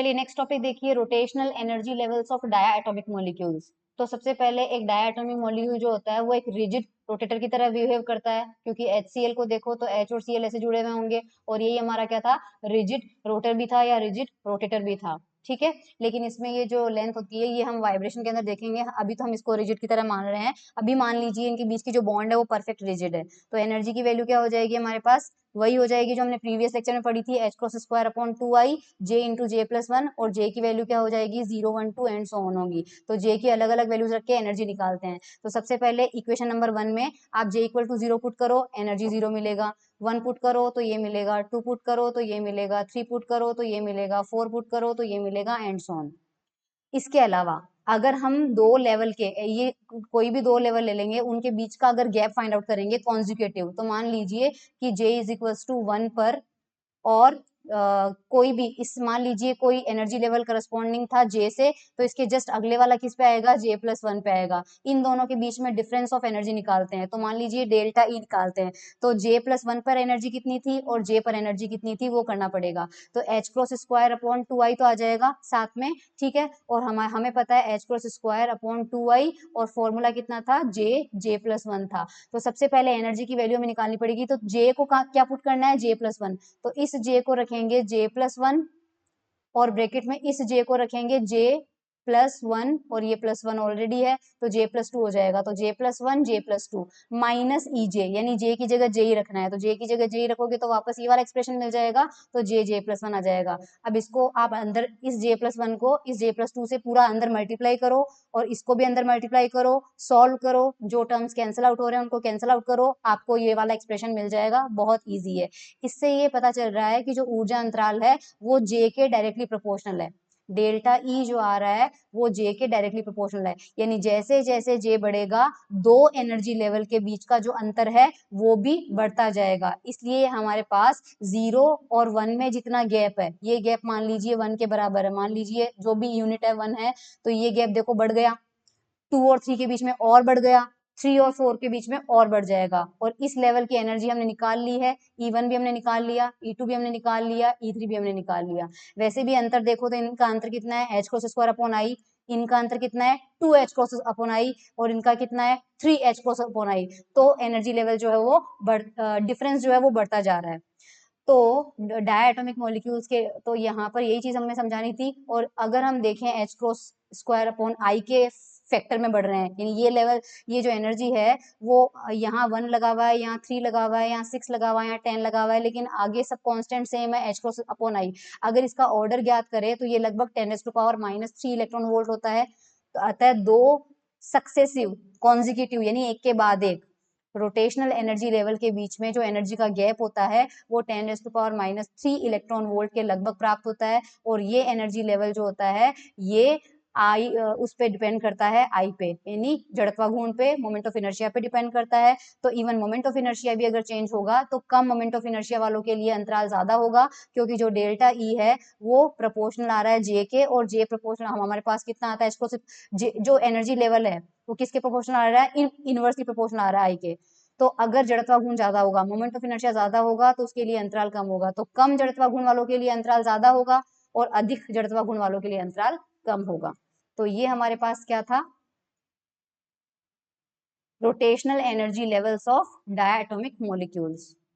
चलिए next topic देखिए, rotational energy levels of diatomic molecules. तो सबसे पहले एक डायटोमिक मॉलिक्यूल जो होता है वो एक रिजिड रोटेटर की तरह बिहेव करता है, क्योंकि HCl को देखो तो H और Cl ऐसे जुड़े हुए होंगे, और यही हमारा क्या था, रिजिड रोटर भी था या रिजिड रोटेटर भी था। ठीक है, लेकिन इसमें ये जो लेंथ होती है ये हम वाइब्रेशन के अंदर देखेंगे, अभी तो हम इसको रिजिड की तरह मान रहे हैं। अभी मान लीजिए इनके बीच की जो बॉन्ड है वो परफेक्ट रिजिड है, तो एनर्जी की वैल्यू क्या हो जाएगी हमारे पास, वही हो जाएगी जो हमने प्रीवियस लेक्चर में पढ़ी थी, h cross square upon 2i j into J plus one, और j की वैल्यू क्या हो जाएगी 0 1 2 एंड सो ऑन होगी। तो j की अलग अलग वैल्यूज रख के एनर्जी निकालते हैं। तो सबसे पहले इक्वेशन नंबर 1 में आप j इक्वल टू 0 पुट करो, एनर्जी 0 मिलेगा। 1 पुट करो तो ये मिलेगा, 2 पुट करो तो ये मिलेगा, 3 पुट करो तो ये मिलेगा, 4 पुट करो तो ये मिलेगा एंड सो ऑन। इसके अलावा अगर हम दो लेवल के, ये कोई भी दो लेवल ले लेंगे, उनके बीच का अगर गैप फाइंड आउट करेंगे कॉन्जिक्यूटिव, तो मान लीजिए कि j इज इक्वल टू 1 पर, और कोई भी इस मान लीजिए कोई एनर्जी लेवल करस्पॉन्डिंग था J से, तो इसके जस्ट अगले वाला किस पे आएगा, J प्लस वन पे आएगा। इन दोनों के बीच में डिफरेंस ऑफ एनर्जी निकालते हैं, तो मान लीजिए डेल्टा ई निकालते हैं, तो J प्लस वन पर एनर्जी कितनी थी और J पर एनर्जी कितनी थी वो करना पड़ेगा। तो H cross square upon 2i तो आ जाएगा साथ में, ठीक है, और हमें पता है H cross square upon 2i, और फॉर्मूला कितना था, J प्लस वन था। तो सबसे पहले एनर्जी की वैल्यू हमें निकालनी पड़ेगी, तो J को क्या पुट करना है, J प्लस वन, तो इस J को रखेंगे J प्लस वन, और ब्रैकेट में इस J को रखेंगे J प्लस वन, और ये प्लस वन ऑलरेडी है तो J प्लस टू हो जाएगा। तो J plus one J plus two minus EJ, यानी J की जगह J ही रखना है, तो J की जगह J ही रखोगे तो वापस ये वाला एक्सप्रेशन मिल जाएगा, तो J प्लस वन आ जाएगा। अब इसको आप अंदर, इस J प्लस वन को इस J प्लस टू से पूरा अंदर मल्टीप्लाई करो, और इसको भी अंदर मल्टीप्लाई करो, सॉल्व करो, जो टर्म्स कैंसिल आउट हो रहे हैं उनको कैंसिल आउट करो, आपको ये वाला एक्सप्रेशन मिल जाएगा। बहुत ईजी है। इससे ये पता चल रहा है कि जो ऊर्जा अंतराल है वो J के डायरेक्टली प्रोपोर्शनल है। डेल्टा ई जो आ रहा है वो J के डायरेक्टली प्रोपोर्शनल है, यानी जैसे जैसे J बढ़ेगा दो एनर्जी लेवल के बीच का जो अंतर है वो भी बढ़ता जाएगा। इसलिए हमारे पास 0 और 1 में जितना गैप है, ये गैप मान लीजिए 1 के बराबर है, मान लीजिए जो भी यूनिट है 1 है, तो ये गैप देखो बढ़ गया, 2 और 3 के बीच में और बढ़ गया, 3 और 4 के बीच में और बढ़ जाएगा। और इस लेवल की एनर्जी हमने निकाल ली है, E1 भी हमने निकाल लिया, E2 भी हमने निकाल लिया, E3 भी हमने निकाल लिया। वैसे भी अंतर देखो तो इनका अंतर कितना है, H cross square upon I, इनका अंतर कितना है 2H क्रॉस अपॉन आई, और इनका कितना है 3H क्रॉस अपॉन आई। तो एनर्जी लेवल जो है वो डिफरेंस जो है वो बढ़ता जा रहा है। तो डायटोमिक मॉलिक्यूल्स के, तो यहाँ पर यही चीज हमें समझानी थी। और अगर हम देखें H cross square upon I के फैक्टर में बढ़ रहे हैं, यानी ये लेवल, ये जो एनर्जी है वो यहाँ 1 लगा हुआ है, यहाँ 3 लगा हुआ है, यहाँ 6 लगा हुआ है, यहाँ 10 लगा हुआ है, लेकिन आगे सब कांस्टेंट सेम है, H क्रॉस अपॉन आई। अगर इसका ऑर्डर ज्ञात करें तो ये लगभग 10⁻³ इलेक्ट्रॉन वोल्ट होता है। तो अतः दो सक्सेसिव कॉन्जिक्यूटिव, यानी एक के बाद एक रोटेशनल एनर्जी लेवल के बीच में जो एनर्जी का गैप होता है वो 10⁻³ इलेक्ट्रॉन वोल्ट के लगभग प्राप्त होता है। और ये एनर्जी लेवल जो होता है ये आई उस पे डिपेंड करता है, आई पे, यानी जड़त्वाघूर्ण पे, मोमेंट ऑफ इनर्शिया पे डिपेंड करता है। तो इवन मोमेंट ऑफ इनर्शिया भी अगर चेंज होगा तो कम मोमेंट ऑफ इनर्शिया वालों के लिए अंतराल ज्यादा होगा, क्योंकि जो डेल्टा ई है वो प्रोपोर्शनल आ रहा है J के, और J प्रोपोर्शनल हमारे पास कितना आता है, इसको सिर्फ जो एनर्जी लेवल है वो किसके प्रोपोर्शनल आ रहा है, इनवर्सली प्रोपोर्शनल आ रहा है आई के। तो अगर जड़त्वा गुण ज्यादा होगा, मोमेंट ऑफ इनर्शिया ज्यादा होगा, तो उसके लिए अंतराल कम होगा। तो कम जड़त्वा गुण वालों के लिए अंतराल ज्यादा होगा, और अधिक जड़त्वा गुण वालों के लिए अंतराल कम होगा। तो ये हमारे पास क्या था, rotational energy levels of diatomic molecules.